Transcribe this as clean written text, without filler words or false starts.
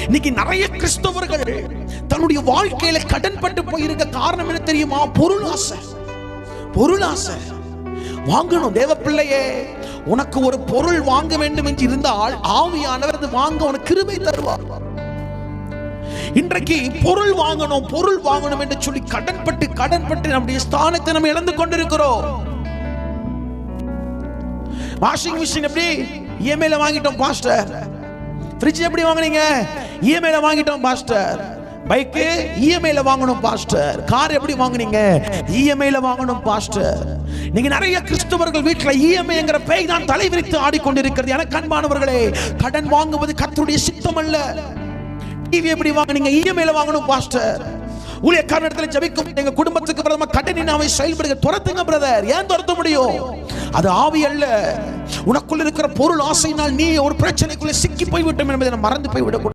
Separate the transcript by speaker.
Speaker 1: இன்னைக்கு நிறைய கிறிஸ்தவர்கள் தன்னுடைய வாழ்க்கையில கடன்பட்டு போயிருக்க காரணம் என்ன தெரியுமா? பொருள் ஆசை. பொருள் ஆசை வாங்கணும். தேவ பிள்ளையே, உனக்கு ஒரு பொருள் வாங்க வேண்டும் என்று இருந்தால் ஆவியானவர் அது வாங்க உனக்கு கிருபை தருவார். இன்றைக்கு பொருள் வாங்கணும் பொருள் வாங்கணும் என்று சொல்லி கடன்பட்டு நம்முடைய ஸ்தானத்தை நம்ம இழந்து கொண்டிருக்கிறோம். வாஷிங் மிஷின் எப்படி இஎம்ஐல வாங்கிட்டோம் பாஸ்டர். ஃப்ரிட்ஜ் எப்படி வாங்குனீங்க? இஎம்ஐல வாங்கிட்டோம் பாஸ்டர். பைக் இஎம்ஐல வாங்கணும் பாஸ்டர். கார் எப்படி வாங்குனீங்க? இஎம்ஐல வாங்கணும் பாஸ்டர். நீங்க நிறைய கிறிஸ்தவர்கள் வீட்டில் இஎம்ஐங்கிற பேய் தான் தலைவிரித்து ஆடிக்கொண்டிருக்கிறது. எனக்கு அன்பானவர்களே, கடன் வாங்குவது கர்த்தருடைய சித்தம் அல்ல. டிவி எப்படி வாங்குனீங்க? இஎம்ஐல வாங்கணும் பாஸ்டர். ஊழியக்காரனிடத்துல ஜெபிக்கும் எங்க குடும்பத்துக்கு பிரதம கடனின் அவை செயல்படுக துரத்துங்க பிரதர். ஏன் துரத்த முடியும்? அது ஆவி அல்ல. உனக்குள்ள இருக்கிற பொருள் ஆசையினால் நீ ஒரு பிரச்சனைக்குள்ள சிக்கி போய்விட்டோம் என்பதை மறந்து போய்விடக்கூடாது.